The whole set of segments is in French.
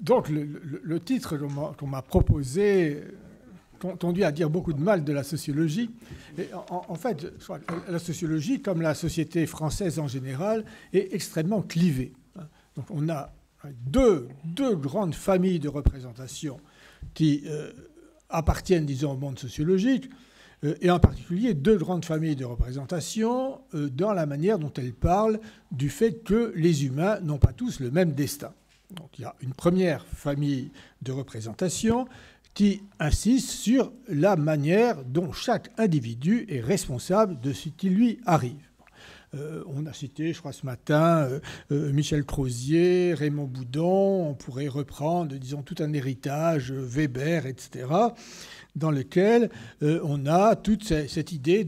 Donc le titre qu'on m'a proposé conduit à dire beaucoup de mal de la sociologie. Et en fait, je crois que la sociologie, comme la société française en général, est extrêmement clivée. Donc on a deux grandes familles de représentation qui appartiennent, disons, au monde sociologique, et en particulier deux grandes familles de représentation dans la manière dont elles parlent du fait que les humains n'ont pas tous le même destin. Donc il y a une première famille de représentation qui insiste sur la manière dont chaque individu est responsable de ce qui lui arrive. On a cité, je crois, ce matin, Michel Crozier, Raymond Boudon. On pourrait reprendre, disons, tout un héritage, Weber, etc., dans lequel on a toute cette idée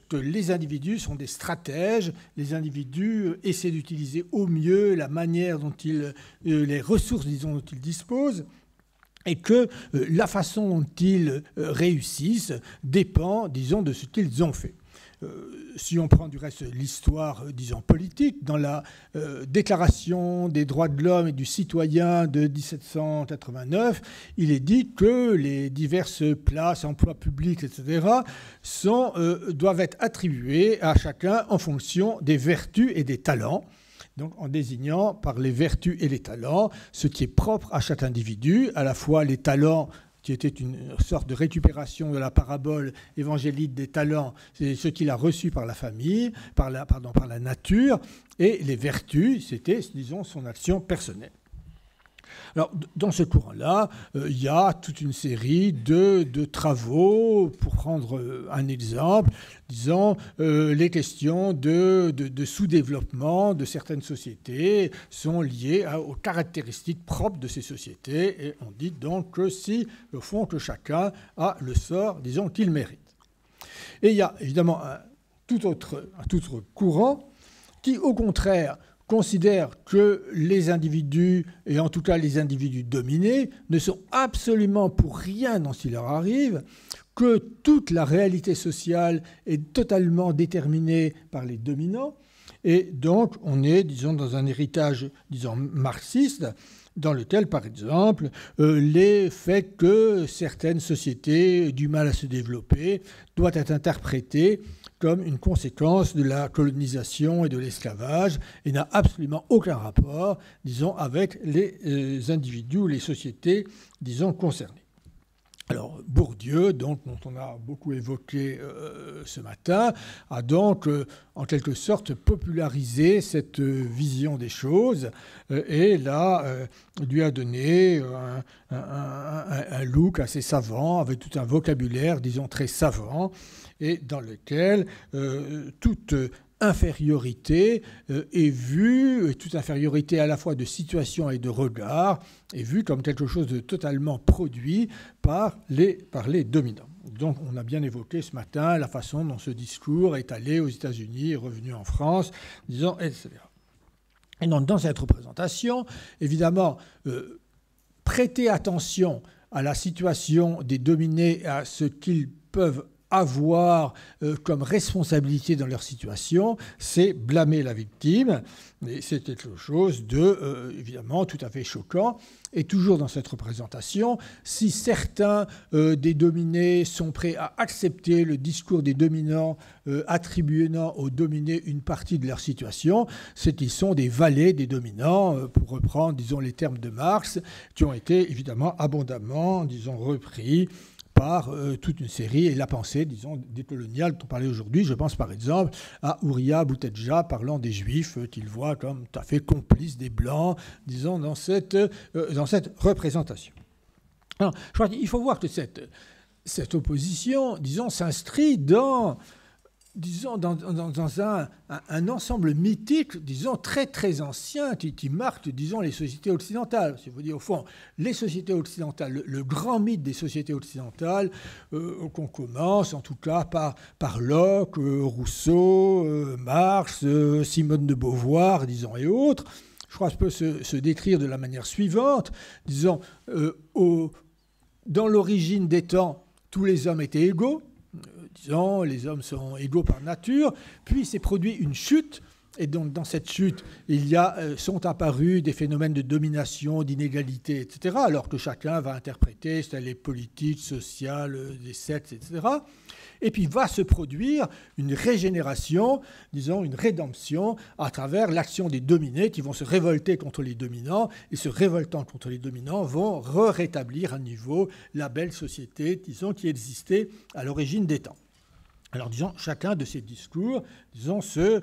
que les individus sont des stratèges, les individus essaient d'utiliser au mieux la manière dont les ressources, disons, dont ils disposent, et que la façon dont ils réussissent dépend, disons, de ce qu'ils ont fait. Si on prend du reste l'histoire, disons, politique, dans la Déclaration des droits de l'homme et du citoyen de 1789, il est dit que les diverses places, emplois publics, etc., doivent être attribuées à chacun en fonction des vertus et des talents. Donc en désignant par les vertus et les talents ce qui est propre à chaque individu, à la fois les talents qui était une sorte de récupération de la parabole évangélique des talents, c'est ce qu'il a reçu par la famille, par la nature, et les vertus, c'était, disons, son action personnelle. Alors, dans ce courant-là, il y a toute une série de travaux. Pour prendre un exemple, disons, les questions de sous-développement de certaines sociétés sont liées aux caractéristiques propres de ces sociétés. Et on dit donc que si, au fond, que chacun a le sort, disons, qu'il mérite. Et il y a évidemment un tout autre courant qui, au contraire, considère que les individus, et en tout cas les individus dominés, ne sont absolument pour rien dans ce qui leur arrive, que toute la réalité sociale est totalement déterminée par les dominants. Et donc, on est, disons, dans un héritage, disons, marxiste, dans lequel, par exemple, les faits que certaines sociétés ont du mal à se développer doivent être interprétés comme une conséquence de la colonisation et de l'esclavage, et n'a absolument aucun rapport, disons, avec les individus ou les sociétés, disons, concernées. Alors, Bourdieu, donc, dont on a beaucoup évoqué ce matin, a donc, en quelque sorte, popularisé cette vision des choses et là, lui a donné un look assez savant, avec tout un vocabulaire, disons, très savant, et dans lequel toute infériorité est vue, toute infériorité à la fois de situation et de regard, est vue comme quelque chose de totalement produit par les dominants. Donc on a bien évoqué ce matin la façon dont ce discours est allé aux États-Unis et revenu en France, disons, etc. Et donc dans cette représentation, évidemment, prêter attention à la situation des dominés, à ce qu'ils peuvent avoir comme responsabilité dans leur situation, c'est blâmer la victime. Et c'est quelque chose de, évidemment, tout à fait choquant. Et toujours dans cette représentation, si certains des dominés sont prêts à accepter le discours des dominants attribuant aux dominés une partie de leur situation, c'est qu'ils sont des valets des dominants, pour reprendre, disons, les termes de Marx, qui ont été évidemment abondamment, disons, repris par toute une série, et la pensée, disons, décoloniale dont on parlait aujourd'hui. Je pense par exemple à Uriah Boutedja parlant des Juifs qu'il voit comme tout à fait complices des Blancs, disons, dans cette représentation. Alors, je crois qu'il faut voir que cette opposition, disons, s'inscrit dans un ensemble mythique, disons, très très ancien, qui marque, disons, les sociétés occidentales. Si vous dites, au fond, les sociétés occidentales, le grand mythe des sociétés occidentales, qu'on commence en tout cas par Locke, Rousseau, Marx, Simone de Beauvoir, disons, et autres, je crois que ça peut se décrire de la manière suivante. Disons, dans l'origine des temps, tous les hommes étaient égaux. Disons, les hommes sont égaux par nature, puis s'est produit une chute, Et donc, dans cette chute, sont apparus des phénomènes de domination, d'inégalité, etc., alors que chacun va interpréter, c'est les politiques, sociales, les sexes, etc. Et puis va se produire une régénération, disons une rédemption, à travers l'action des dominés qui vont se révolter contre les dominants, et se révoltant contre les dominants vont rétablir à nouveau la belle société, disons, qui existait à l'origine des temps. Alors, disons, chacun de ces discours, disons, se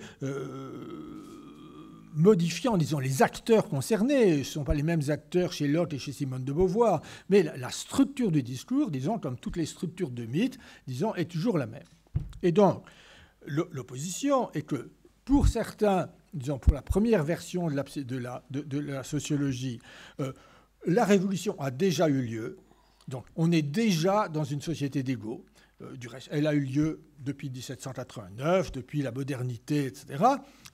modifiant, disons, les acteurs concernés. Ce ne sont pas les mêmes acteurs chez Locke et chez Simone de Beauvoir, mais la structure du discours, disons, comme toutes les structures de mythes, disons, est toujours la même. Et donc, l'opposition est que, pour certains, disons, pour la première version de la sociologie, la révolution a déjà eu lieu. Donc, on est déjà dans une société d'égaux. Du reste, elle a eu lieu depuis 1789, depuis la modernité, etc.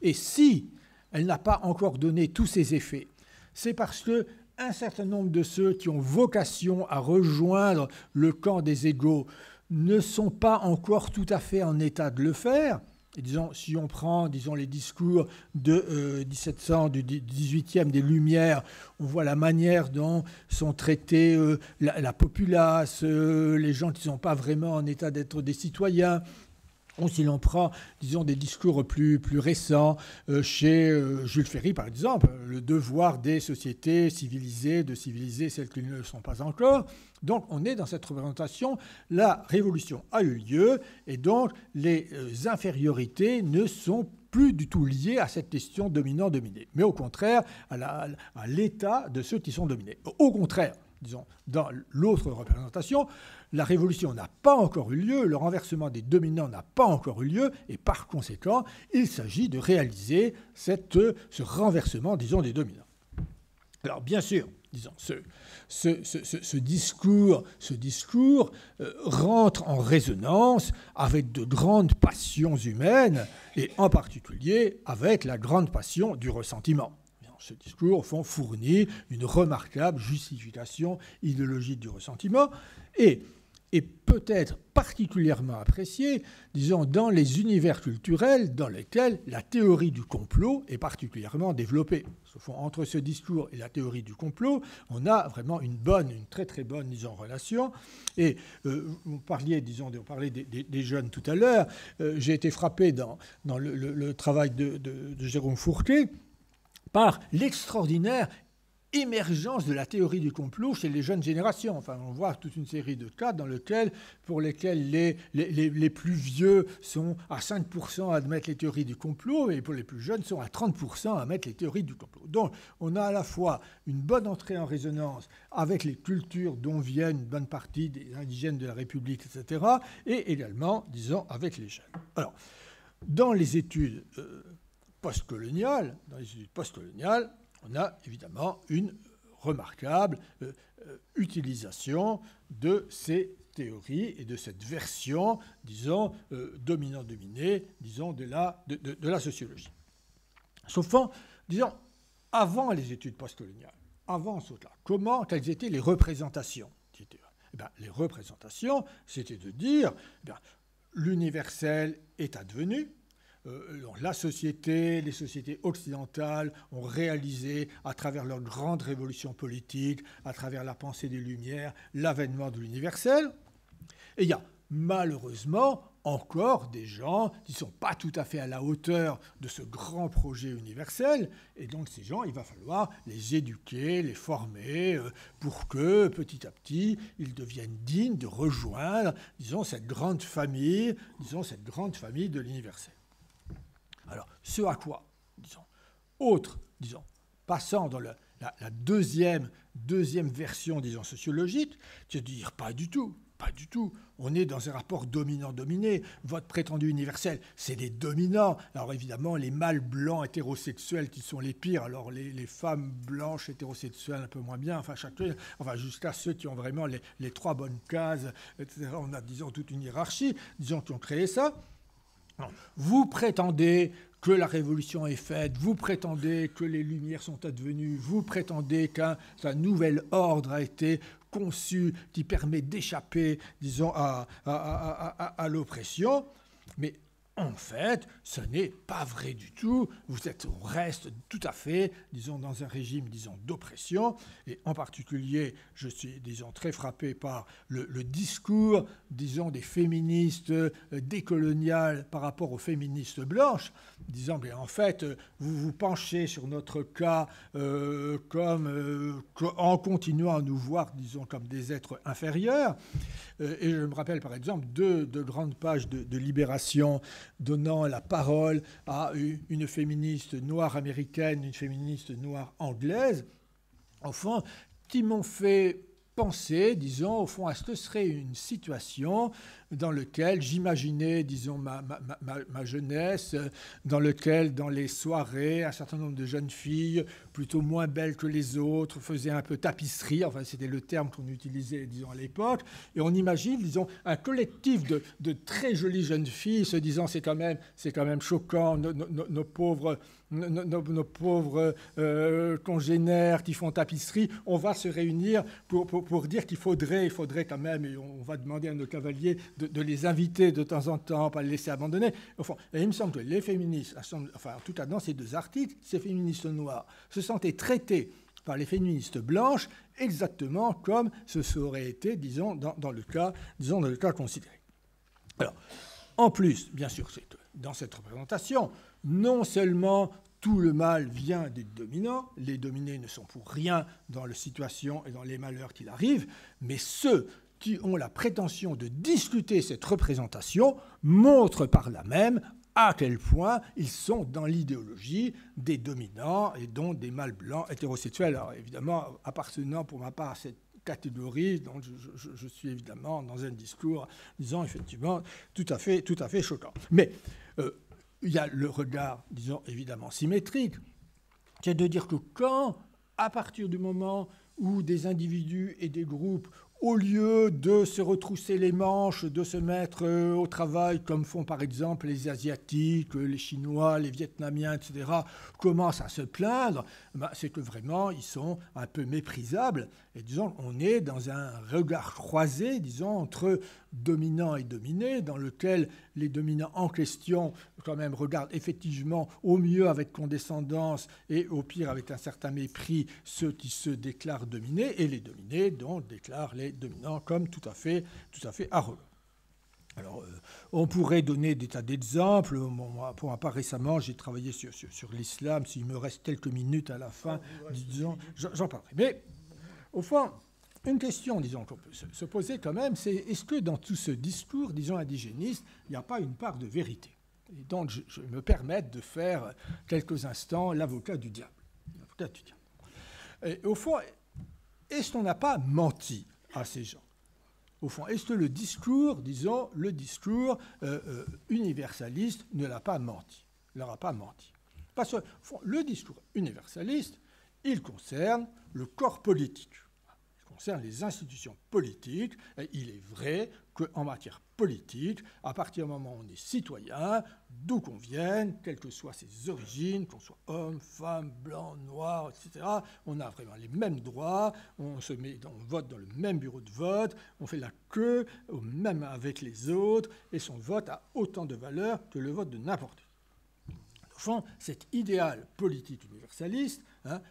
Et si elle n'a pas encore donné tous ses effets, c'est parce qu'un certain nombre de ceux qui ont vocation à rejoindre le camp des égaux ne sont pas encore tout à fait en état de le faire. Et disons, si on prend, disons, les discours de 1700, du 18e, des Lumières, on voit la manière dont sont traités la populace, les gens qui ne sont pas vraiment en état d'être des citoyens. Ou si l'on prend, disons, des discours plus récents, chez Jules Ferry, par exemple, le devoir des sociétés civilisées de civiliser celles qui ne le sont pas encore. Donc, on est dans cette représentation. La révolution a eu lieu, et donc les infériorités ne sont plus du tout liées à cette question dominant-dominé, mais au contraire à l'état de ceux qui sont dominés. Au contraire, disons, dans l'autre représentation, la révolution n'a pas encore eu lieu, le renversement des dominants n'a pas encore eu lieu, et par conséquent, il s'agit de réaliser ce renversement, disons, des dominants. Alors, bien sûr, disons, ce discours rentre en résonance avec de grandes passions humaines, et en particulier avec la grande passion du ressentiment. Ce discours, au fond, fournit une remarquable justification idéologique du ressentiment et peut-être particulièrement apprécié, disons, dans les univers culturels dans lesquels la théorie du complot est particulièrement développée. Au fond, entre ce discours et la théorie du complot, on a vraiment une très très bonne, disons, relation. Et vous parliez, disons, des jeunes tout à l'heure. J'ai été frappé dans le travail de Jérôme Fourquet par l'extraordinaire émergence de la théorie du complot chez les jeunes générations. Enfin, on voit toute une série de cas pour lesquels les plus vieux sont à 5% à admettre les théories du complot, et pour les plus jeunes sont à 30% à admettre les théories du complot. Donc, on a à la fois une bonne entrée en résonance avec les cultures dont viennent une bonne partie des indigènes de la République, etc., et également, disons, avec les jeunes. Alors, dans les études postcoloniales, on a évidemment une remarquable utilisation de ces théories et de cette version, disons, dominant-dominé, disons, de la sociologie. Sauf, disons, avant les études postcoloniales, avant cela, quelles étaient les représentations? Les représentations, c'était de dire, l'universel est advenu. La société, les sociétés occidentales ont réalisé, à travers leur grande révolution politique, à travers la pensée des Lumières, l'avènement de l'universel. Et il y a malheureusement encore des gens qui ne sont pas tout à fait à la hauteur de ce grand projet universel. Et donc ces gens, il va falloir les éduquer, les former, pour que petit à petit, ils deviennent dignes de rejoindre, disons, cette grande famille de l'universel. Alors, ce à quoi, passant dans la deuxième version, disons, sociologique, c'est de dire pas du tout. On est dans un rapport dominant-dominé. Votre prétendu universel, c'est les dominants. Alors évidemment, les mâles blancs hétérosexuels qui sont les pires. Alors les femmes blanches hétérosexuelles un peu moins bien. Jusqu'à ceux qui ont vraiment les trois bonnes cases, etc. On a, disons, toute une hiérarchie, disons, qui ont créé ça. Vous prétendez que la révolution est faite, vous prétendez que les Lumières sont advenues, vous prétendez qu'un nouvel ordre a été conçu qui permet d'échapper, disons, à l'oppression. Mais En fait, ce n'est pas vrai du tout. On reste tout à fait, disons, dans un régime, disons, d'oppression. Et en particulier, je suis, disons, très frappé par le discours, disons, des féministes décoloniales par rapport aux féministes blanches, disant, mais en fait, vous vous penchez sur notre cas en continuant à nous voir, disons, comme des êtres inférieurs. Et je me rappelle, par exemple, deux grandes pages de Libération donnant la parole à une féministe noire américaine, une féministe noire anglaise, enfin, qui m'ont fait penser, disons, au fond, à ce que serait une situation dans laquelle j'imaginais, disons, ma jeunesse, dans laquelle, dans les soirées, un certain nombre de jeunes filles, plutôt moins belles que les autres, faisaient un peu tapisserie, enfin, c'était le terme qu'on utilisait, disons, à l'époque, et on imagine, disons, un collectif de très jolies jeunes filles se disant, c'est quand même choquant, nos pauvres congénères qui font tapisserie, on va se réunir pour dire qu'il faudrait quand même, et on va demander à nos cavaliers de les inviter de temps en temps, pas les laisser abandonner. Enfin, et il me semble que les féministes, enfin en tout cas dans ces deux articles, ces féministes noires se sentaient traités par les féministes blanches exactement comme ce serait été, disons, dans le cas considéré. Alors, en plus, bien sûr, c'est que dans cette représentation, non seulement tout le mal vient des dominants, les dominés ne sont pour rien dans la situation et dans les malheurs qu'il arrive, mais ceux qui ont la prétention de discuter cette représentation montrent par là même à quel point ils sont dans l'idéologie des dominants et donc des mâles blancs hétérosexuels. Alors évidemment, appartenant pour ma part à cette catégorie, donc je suis évidemment dans un discours, disons effectivement, tout à fait choquant. Mais il y a le regard, disons, évidemment symétrique, qui est de dire que quand, à partir du moment où des individus et des groupes, au lieu de se retrousser les manches, de se mettre au travail, comme font par exemple les Asiatiques, les Chinois, les Vietnamiens, etc., commencent à se plaindre, c'est que vraiment, ils sont un peu méprisables. Et disons, on est dans un regard croisé, disons, entre dominants et dominés, dans lequel les dominants en question, quand même, regardent effectivement au mieux avec condescendance et au pire avec un certain mépris ceux qui se déclarent dominés, et les dominés, donc, déclarent les dominants comme tout à fait arrogants. Alors, on pourrait donner des tas d'exemples. Pour ma part, récemment, j'ai travaillé sur l'islam. S'il me reste quelques minutes à la fin, disons, j'en parlerai. Mais, au fond, une question, disons, qu'on peut se poser quand même, c'est est-ce que dans tout ce discours, disons, indigéniste, il n'y a pas une part de vérité? Et donc, je me permets de faire quelques instants l'avocat du diable. Et au fond, est-ce qu'on n'a pas menti à ces gens? Au fond, est-ce que le discours, disons, universaliste ne leur a pas menti? Parce que, au fond, le discours universaliste, il concerne le corps politique. Il concerne les institutions politiques. Et il est vrai qu'en matière politique, à partir du moment où on est citoyen, d'où qu'on vienne, quelles que soient ses origines, qu'on soit homme, femme, blanc, noir, etc., on a vraiment les mêmes droits, on vote dans le même bureau de vote, on fait la queue, même avec les autres, et son vote a autant de valeur que le vote de n'importe qui. Au fond, cet idéal politique universaliste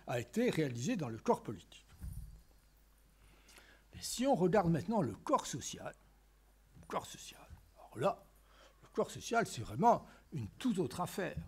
a été réalisé dans le corps politique. Et si on regarde maintenant le corps social, alors là, le corps social, c'est vraiment une toute autre affaire.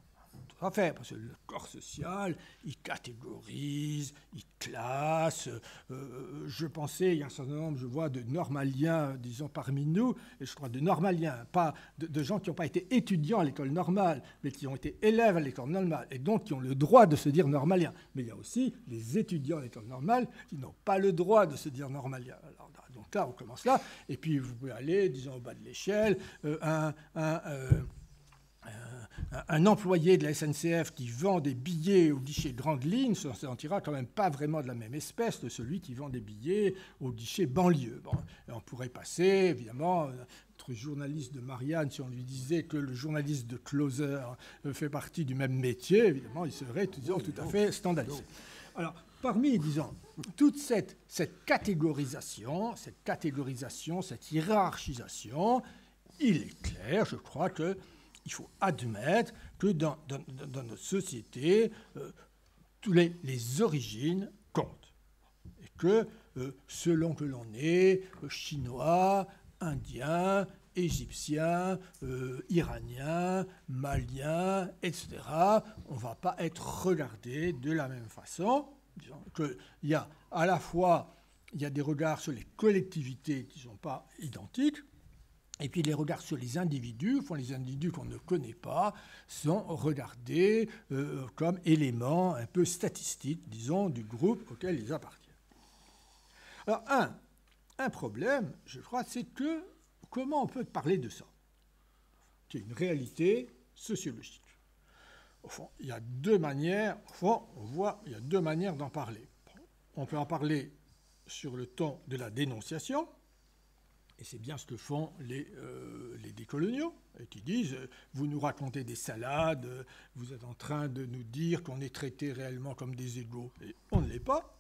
Parce que le corps social, il catégorise, il classe. Je pensais, il y a un certain nombre, je vois, de normaliens, disons, parmi nous, et je crois de normaliens, pas de gens qui n'ont pas été étudiants à l'école normale, mais qui ont été élèves à l'école normale, et donc qui ont le droit de se dire normaliens. Mais il y a aussi les étudiants à l'école normale qui n'ont pas le droit de se dire normaliens. Alors, donc là, on commence là, et puis vous pouvez aller, disons, au bas de l'échelle, un employé de la SNCF qui vend des billets au guichet grande ligne ne se sentira quand même pas vraiment de la même espèce de celui qui vend des billets au guichet banlieue. Bon, et on pourrait passer, évidemment, notre journaliste de Marianne, si on lui disait que le journaliste de Closer fait partie du même métier, évidemment, il serait disons, tout à fait standardisé. Alors, parmi, disons, toute cette catégorisation, cette hiérarchisation, il est clair, je crois, que il faut admettre que dans notre société, toutes les origines comptent. Et que selon que l'on est chinois, indien, égyptien, iranien, malien, etc., on ne va pas être regardé de la même façon. Disons qu'il y a à la fois des regards sur les collectivités qui ne sont pas identiques, et puis les regards sur les individus, les individus qu'on ne connaît pas, sont regardés comme éléments un peu statistiques, disons, du groupe auquel ils appartiennent. Alors, un problème, je crois, c'est que comment on peut parler de ça? C'est une réalité sociologique. Au fond, il y a deux manières, il y a deux manières d'en parler. On peut en parler sur le ton de la dénonciation, et c'est bien ce que font les décoloniaux, et qui disent « vous nous racontez des salades, vous êtes en train de nous dire qu'on est traités réellement comme des égaux, et on ne l'est pas ».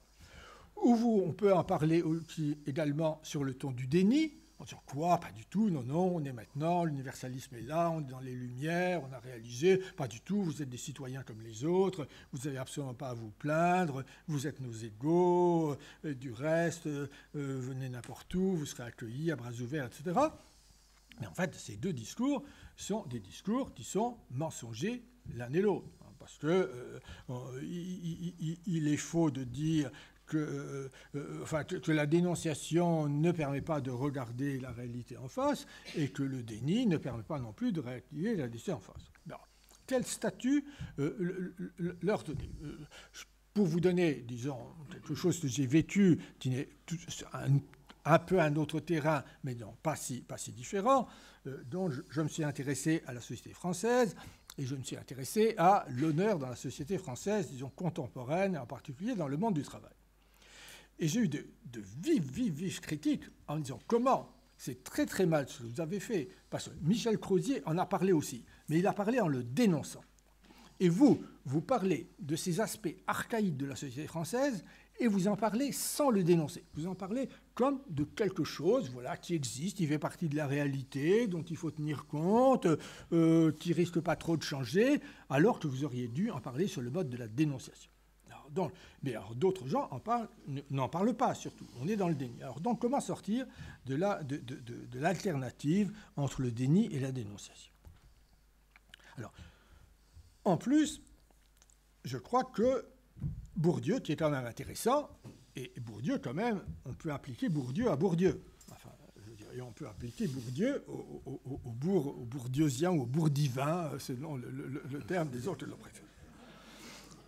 Ou on peut en parler aussi également sur le ton du déni, en disant quoi? Pas du tout, non, on est maintenant, l'universalisme est là, on est dans les Lumières, on a réalisé, pas du tout, vous êtes des citoyens comme les autres, vous n'avez absolument pas à vous plaindre, vous êtes nos égaux, du reste, venez n'importe où, vous serez accueillis à bras ouverts, etc. Mais en fait, ces deux discours sont des discours qui sont mensongers l'un et l'autre. Parce qu'il est faux de dire que la dénonciation ne permet pas de regarder la réalité en face et que le déni ne permet pas non plus de regarder la réalité en face. Alors, quel statut leur donner? Pour vous donner, disons, quelque chose que j'ai vécu, qui est un peu un autre terrain, mais non, pas si différent, dont je me suis intéressé à la société française, et je me suis intéressé à l'honneur dans la société française, disons, contemporaine, en particulier dans le monde du travail. Et j'ai eu de vives critiques en me disant comment c'est très très mal ce que vous avez fait, parce que Michel Crozier en a parlé aussi, mais il a parlé en le dénonçant. Et vous parlez de ces aspects archaïques de la société française, et vous en parlez sans le dénoncer. Vous en parlez comme de quelque chose qui existe, qui fait partie de la réalité, dont il faut tenir compte, qui ne risque pas trop de changer, alors que vous auriez dû en parler sur le mode de la dénonciation. Mais d'autres gens n'en parlent pas, surtout. On est dans le déni. Alors donc, comment sortir de l'alternative entre le déni et la dénonciation? Alors, en plus, je crois que Bourdieu, qui est quand même intéressant, et Bourdieu, quand même, on peut appliquer Bourdieu à Bourdieu. Enfin, je veux dire, et on peut appliquer Bourdieu au bourdieusien ou au bourdivin, selon le terme des autres que l'on préfère.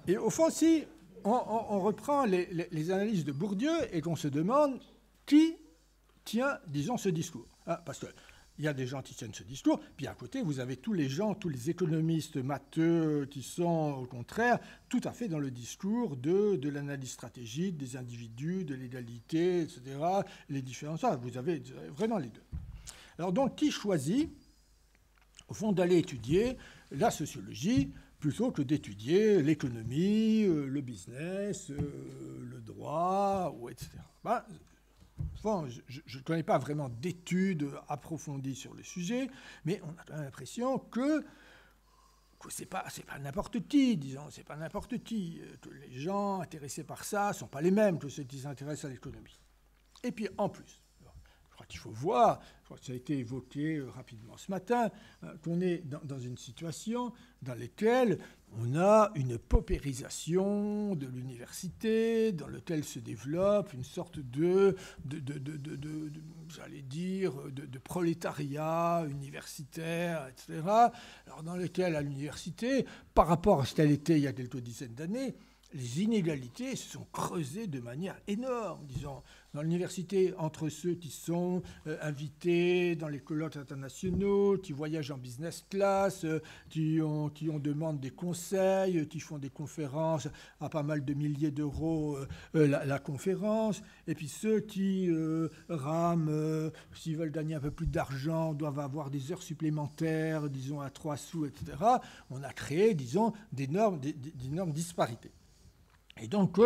Et au fond, si on reprend les analyses de Bourdieu et qu'on se demande qui tient, disons, ce discours. Parce qu'il y a des gens qui tiennent ce discours, puis à côté, vous avez tous les économistes matheux qui sont, au contraire, tout à fait dans le discours de l'analyse stratégique, des individus, de l'égalité, etc., les différences. Vous avez vraiment les deux. Alors donc, qui choisit, au fond, d'aller étudier la sociologie plutôt que d'étudier l'économie, le business, le droit, etc. Bon, je ne connais pas vraiment d'études approfondies sur le sujet, mais on a quand même l'impression que c'est pas n'importe qui, disons, c'est pas n'importe qui, que les gens intéressés par ça ne sont pas les mêmes que ceux qui s'intéressent à l'économie. Et puis, en plus, je crois qu'il faut voir, je crois que ça a été évoqué rapidement ce matin, qu'on est dans une situation dans laquelle on a une paupérisation de l'université, dans laquelle se développe une sorte j'allais dire, de prolétariat universitaire, etc. Alors dans lequel, à l'université, par rapport à ce qu'elle était il y a quelques dizaines d'années, les inégalités se sont creusées de manière énorme, disons, dans l'université, entre ceux qui sont invités dans les colloques internationaux, qui voyagent en business class, qui demandent des conseils, qui font des conférences à pas mal de milliers d'euros la conférence, et puis ceux qui rament, s'ils veulent gagner un peu plus d'argent, doivent avoir des heures supplémentaires, disons à 3 sous, etc. On a créé, disons, d'énormes disparités. Et donc,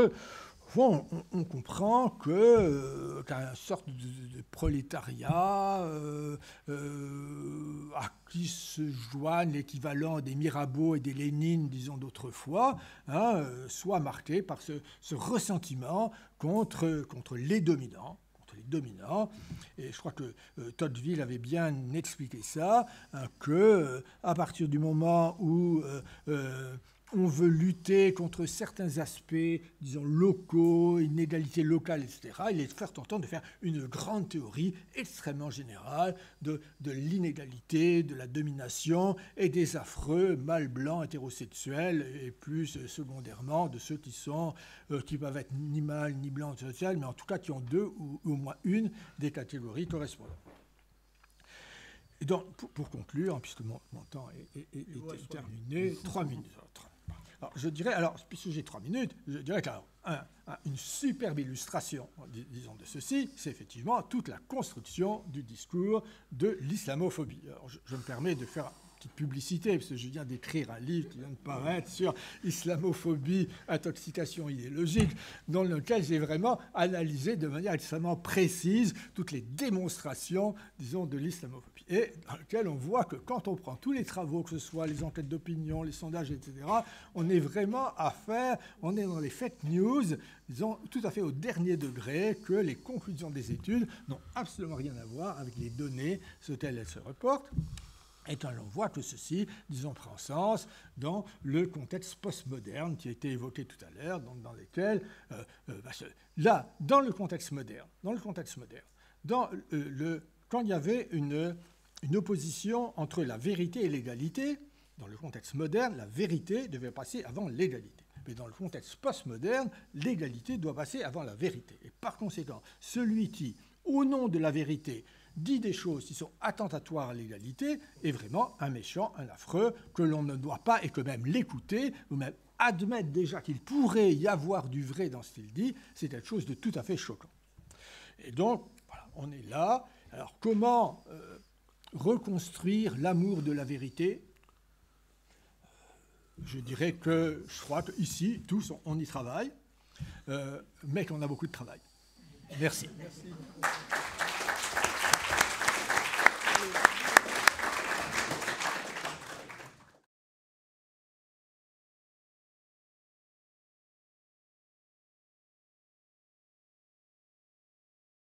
fond, on comprend qu'une sorte de prolétariat à qui se joignent l'équivalent des Mirabeau et des Lénine, disons d'autrefois, hein, soit marqué par ce ressentiment contre les dominants. Et je crois que Tocqueville avait bien expliqué ça, hein, que à partir du moment où on veut lutter contre certains aspects, disons, locaux, inégalités locales, etc., il est fort tentant de faire une grande théorie extrêmement générale de l'inégalité, de la domination et des affreux mâles blancs hétérosexuels, et plus secondairement de ceux qui peuvent être ni mâles ni blancs hétérosexuels, mais en tout cas qui ont deux ou au moins une des catégories correspondantes. Et donc, pour conclure, puisque mon temps est terminé, 3 minutes. Alors, je dirais, puisque j'ai 3 minutes, je dirais qu'une superbe illustration, disons, de ceci, c'est effectivement toute la construction du discours de l'islamophobie. Alors, je me permets de faire une petite publicité, parce que je viens d'écrire un livre qui vient de paraître sur islamophobie, intoxication idéologique, dans lequel j'ai vraiment analysé de manière extrêmement précise toutes les démonstrations, disons, de l'islamophobie. Et dans lequel on voit que quand on prend tous les travaux, que ce soit les enquêtes d'opinion, les sondages, etc., on est vraiment on est dans les fake news, disons, tout à fait au dernier degré, que les conclusions des études n'ont absolument rien à voir avec les données, ce qu'elles se reportent. Et quand on voit que ceci, disons, prend sens dans le contexte postmoderne qui a été évoqué tout à l'heure, dans lequel, là, dans le contexte moderne, quand il y avait une opposition entre la vérité et l'égalité, dans le contexte moderne, la vérité devait passer avant l'égalité. Mais dans le contexte postmoderne, l'égalité doit passer avant la vérité. Et par conséquent, celui qui, au nom de la vérité, dit des choses qui sont attentatoires à l'égalité est vraiment un méchant, un affreux, que l'on ne doit pas, et que même l'écouter, ou même admettre déjà qu'il pourrait y avoir du vrai dans ce qu'il dit, c'est quelque chose de tout à fait choquant. Et donc, voilà, on est là. Alors, comment reconstruire l'amour de la vérité ? Je dirais que je crois qu'ici, tous, on y travaille, mais qu'on a beaucoup de travail. Merci. Merci.